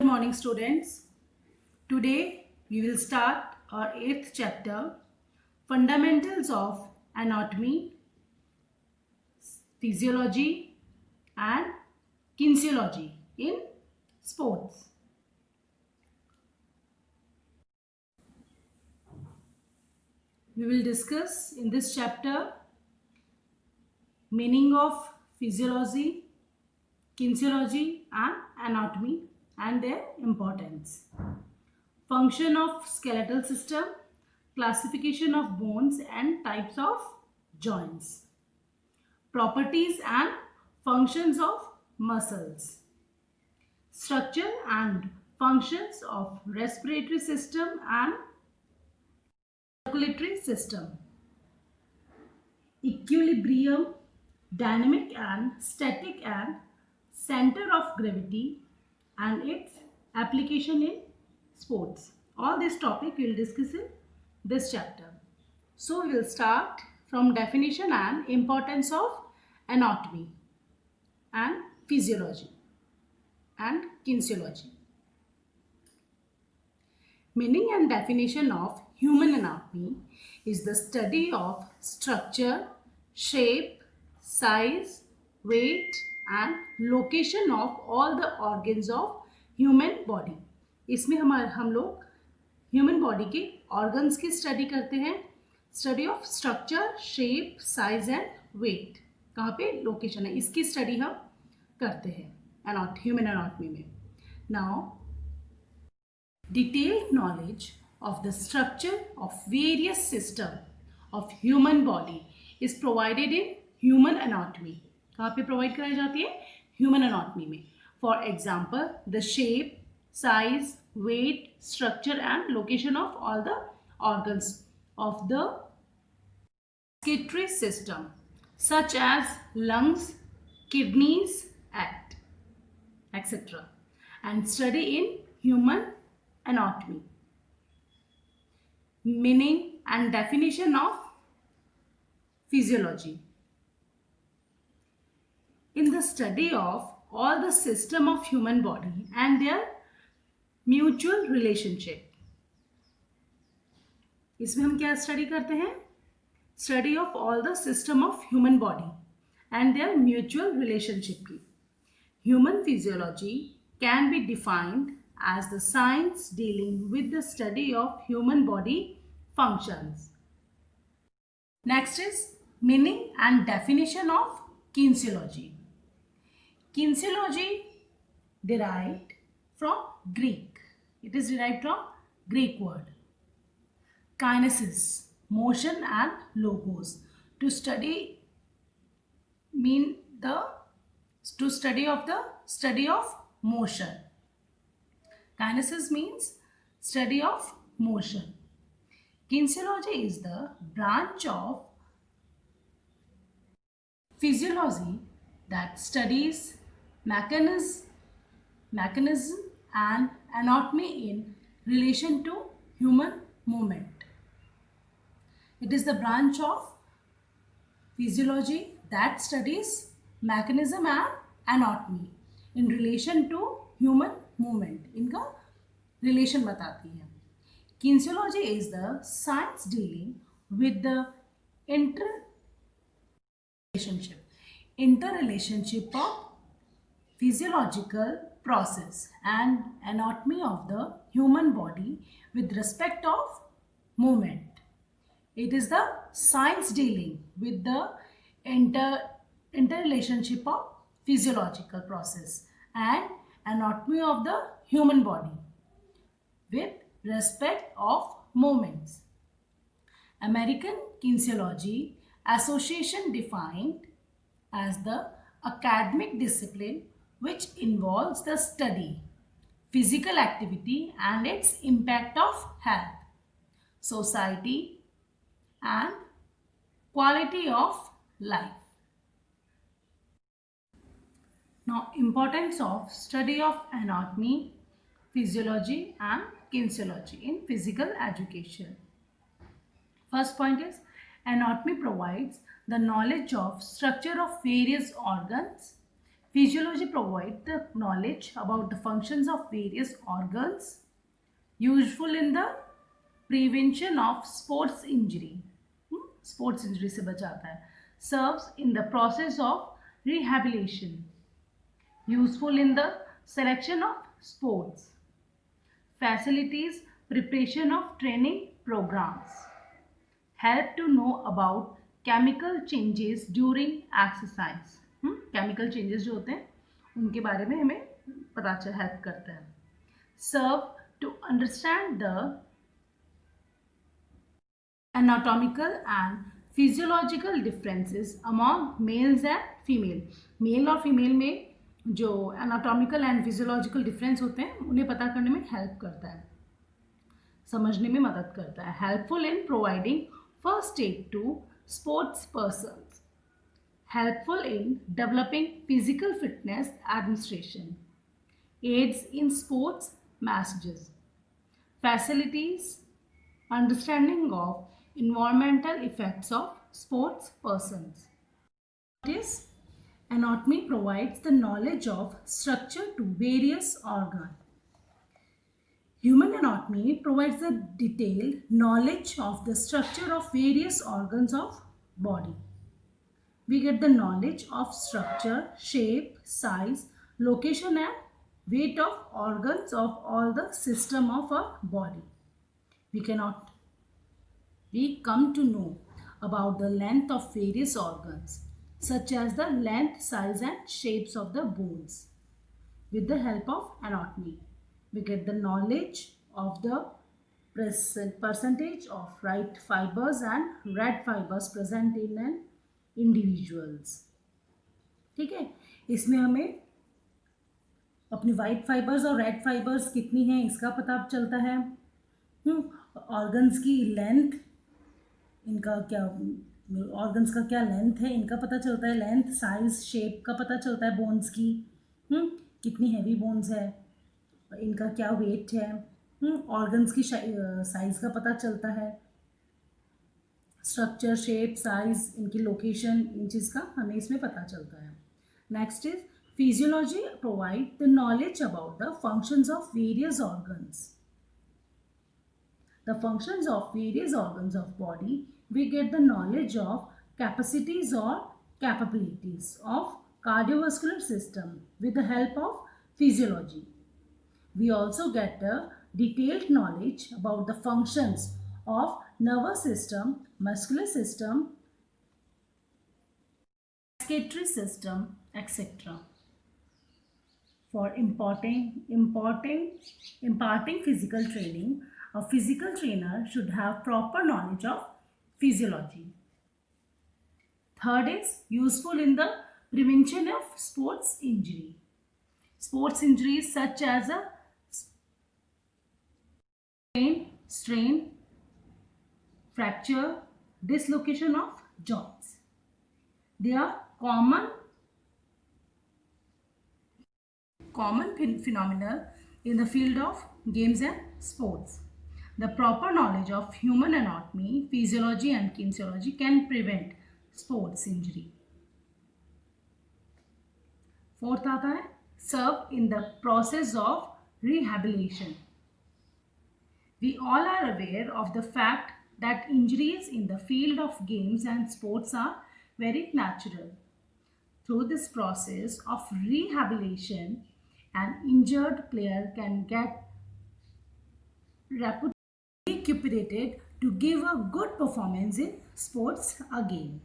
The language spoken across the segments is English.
Good morning, students. Today we will start our 8th chapter, Fundamentals of Anatomy, Physiology and Kinesiology in Sports. We will discuss in this chapter meaning of physiology, kinesiology and anatomy and their importance. Function of skeletal system, classification of bones and types of joints. Properties and functions of muscles. Structure and functions of respiratory system and circulatory system. Equilibrium, dynamic and static and center of gravity and its application in sports. All this topic we will discuss in this chapter. So we will start from definition and importance of anatomy and physiology and kinesiology. Meaning and definition of human anatomy is the study of structure, shape, size, weight and location of all the organs of human body. इसमें हम लोग human body के organs की study करते हैं. Study of structure, shape, size and weight. कहाँ पे location है इसकी स्टडी हम करते हैं ह्यूमन एनाटॉमी में. Now detailed knowledge of the structure of various systems of human body is provided in human anatomy. कहाँ पे प्रोवाइड कराई जाती है? ह्यूमन एनाटॉमी में. For example the shape, size, weight, structure and location of all the organs of the respiratory system such as lungs, kidneys, etc. and study in human anatomy. Meaning and definition of physiology. In the study of all the system of human body and their mutual relationship. इसमें हम क्या study करते हैं? Study of all the system of human body and their mutual relationship की. Human physiology can be defined as the science dealing with the study of human body functions. Next is meaning and definition of kinesiology. Kinesiology derived from Greek. It is derived from Greek word. Kinesis, motion and logos. To study of motion. Kinesis means study of motion. Kinesiology is the branch of physiology that studies mechanism and anatomy in relation to human movement. It is the branch of physiology that studies mechanism and anatomy in relation to human movement. इनका relation बताती है. Kinesiology is the science dealing with the interrelationship of physiological process and anatomy of the human body with respect of movement. It is the science dealing with the interrelationship of physiological process and anatomy of the human body with respect of movements. American Kinesiology Association defined as the academic discipline which involves the study, physical activity and its impact of health, society and quality of life. Now, importance of study of anatomy, physiology and kinesiology in physical education. First point is anatomy provides the knowledge of structure of various organs, Physiology provides the knowledge about the functions of various organs useful in the prevention of sports injury. Sports injury से बचाता है. Serves in the process of rehabilitation. Useful in the selection of sports. Facilities preparation of training programs. Help to know about chemical changes during exercise. Chemical changes जो होते हैं उनके बारे में हमें पता चल हेल्प करता है. Serve to understand the anatomical and physiological differences among males and female. Male और फीमेल में जो anatomical and physiological difference होते हैं उन्हें पता करने में हेल्प करता है, समझने में मदद करता है. Helpful in providing first aid to sports persons. Helpful in developing physical fitness administration. Aids in sports messages. Facilities understanding of environmental effects of sports persons. Is anatomy provides the knowledge of structure to various organs. Human anatomy provides the detailed knowledge of the structure of various organs of body. We get the knowledge of structure, shape, size, location and weight of organs of all the system of our body. We come to know about the length of various organs, such as the length, size and shapes of the bones. With the help of anatomy, we get the knowledge of the percentage of white fibers and red fibers present in an individuals. ठीक है, इसमें हमें अपनी white fibres और red fibres कितनी हैं इसका पता चलता है. ऑर्गन्स की लेंथ, इनका क्या ऑर्गन्स का क्या लेंथ है इनका पता चलता है. लेंथ, साइज, शेप का पता चलता है. बोन्स की कितनी हैवी बोन्स है, इनका क्या वेट है. ऑर्गन्स की साइज का पता चलता है. स्ट्रक्चर, शेप, साइज, इनकी लोकेशन, इन चीज़ का हमें इसमें पता चलता है. Next is physiology provide the knowledge about the functions of various organs. The functions of various organs of body, we get the knowledge of capacities और capabilities of cardiovascular system with the help of physiology. We also get a detailed knowledge about the functions of nervous system, muscular system, excretory system, etc. For imparting physical training, a physical trainer should have proper knowledge of physiology. Third is useful in the prevention of sports injury. Sports injuries such as a strain, fracture, dislocation of joints. They are common phenomena in the field of games and sports. The proper knowledge of human anatomy, physiology and kinesiology can prevent sports injury. Fourth आता है serve in the process of rehabilitation. We all are aware of the fact that injuries in the field of games and sports are very natural. Through this process of rehabilitation, an injured player can get recuperated to give a good performance in sports again.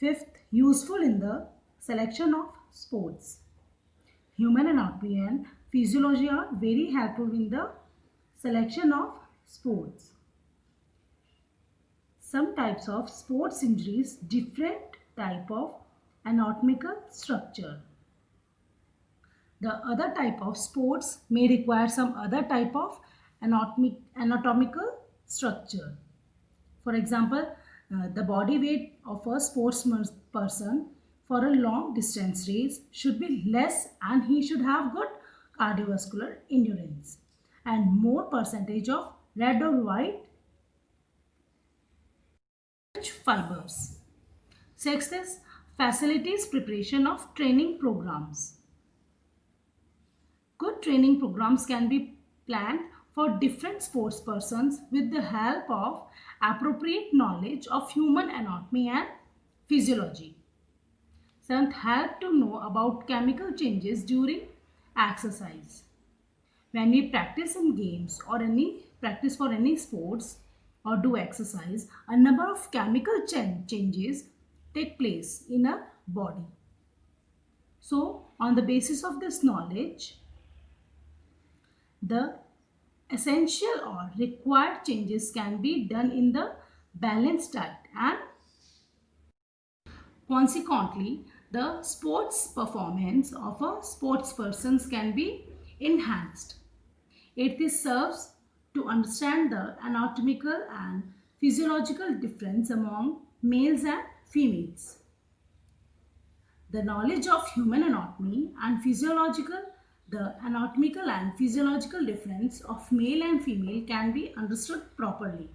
Fifth, useful in the selection of sports. Human anatomy and physiology are very helpful in the selection of sports. Some types of sports injuries, different type of anatomical structure. The other type of sports may require some other type of anatomical structure. For example, the body weight of a sportsman person for a long distance race should be less and he should have good cardiovascular endurance and more percentage of red or white fibers. Sixth is facilitates preparation of training programs. Good training programs can be planned for different sports persons with the help of appropriate knowledge of human anatomy and physiology. Seventh, help to know about chemical changes during exercise. When we practice in games or practice for any sports or do exercise, a number of chemical changes take place in a body. So, on the basis of this knowledge, the essential or required changes can be done in the balanced diet, and consequently the sports performance of a sports person can be enhanced. It serves to understand the anatomical and physiological difference among males and females. The knowledge of human anatomy and the anatomical and physiological difference of male and female can be understood properly.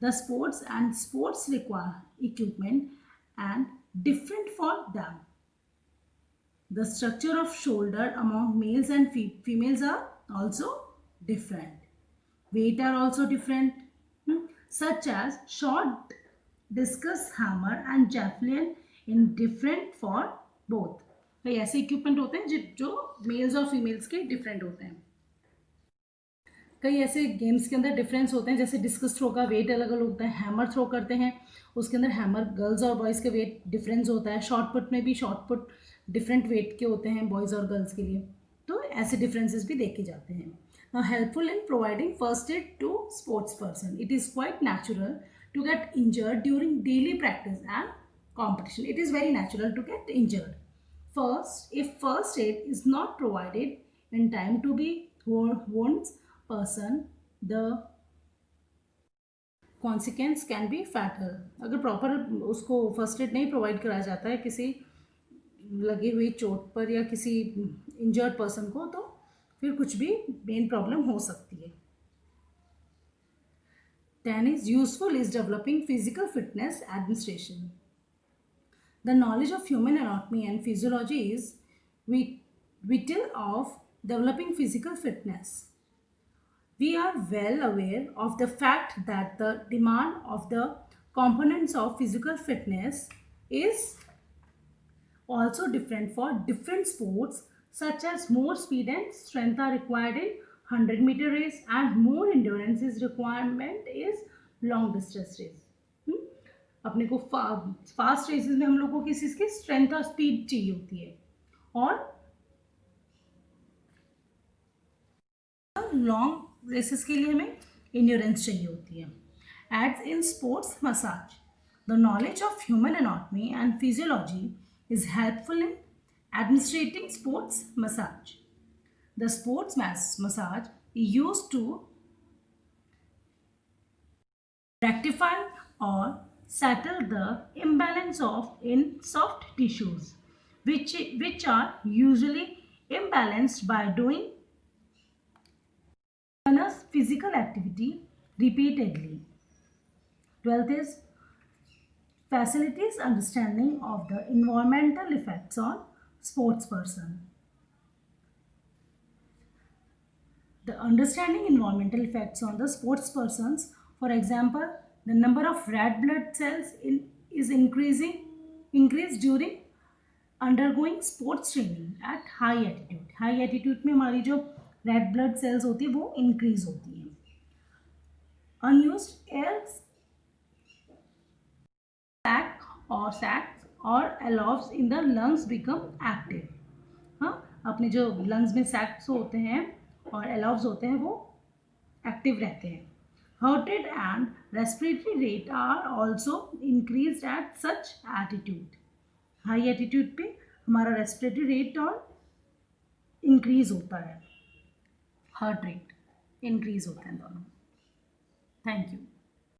The sports require equipment and different for them. The structure of shoulder among males and females are also different. Weight are also different, such as short discus hammer and javelin in different for both. तो ऐसे equipment होते हैं जो mails और females के different होते हैं. कई ऐसे गेम्स के अंदर डिफरेंस होते हैं, जैसे डिस्कस थ्रो का वेट अलग अलग होता है. हैमर थ्रो करते हैं, उसके अंदर हैमर गर्ल्स और बॉयज़ के वेट डिफरेंस होता है. शॉर्ट पुट में भी शॉर्ट पुट डिफरेंट वेट के होते हैं बॉयज़ और गर्ल्स के लिए. तो ऐसे डिफरेंसेस भी देखे जाते हैं. Now, helpful in providing first aid to sports person. It is quite natural to get injured during daily practice and competition. It is very natural to get injured. First, if first aid is not provided in time to be wounds person, the consequence can be fatal. अगर proper उसको first aid नहीं provide कराया जाता है किसी लगी हुई चोट पर या किसी इंजर्ड पर्सन को, तो फिर कुछ भी मेन प्रॉब्लम हो सकती है. 10 is useful is developing physical fitness administration. The knowledge of human anatomy and physiology is vital of developing physical fitness. We are well aware of the fact that the demand of the components of physical fitness is also different for different sports, such as more speed and strength are required in 100-meter race and more endurance is requirement is long distance race. अपने को fast races में हम लोग को किस चीज़ की strength और speed चाहिए होती है, और लॉन्ग रेसेस के लिए हमें endurance चाहिए होती है. As in sports massage, the knowledge of human anatomy and physiology is helpful in administrating sports massage. The sports massage is used to rectify or settle the imbalance in soft tissues, which are usually imbalanced by doing physical activity repeatedly. 12th is facilitates understanding of the environmental effects on sports person. The understanding environmental effects on the sports persons, for example, the number of red blood cells is increased during undergoing sports training at high altitude. High altitude में हमारी जो red blood cells होती है वो increase होती है. Unused air sacs or alveoli in the lungs become active. हाँ, अपने जो lungs में sacs होते हैं और alveoli होते हैं वो active रहते हैं. Heart rate and respiratory rate are also increased at such altitude. High altitude पे हमारा respiratory rate और increase होता है, heart rate increase होता है दोनों. Thank you.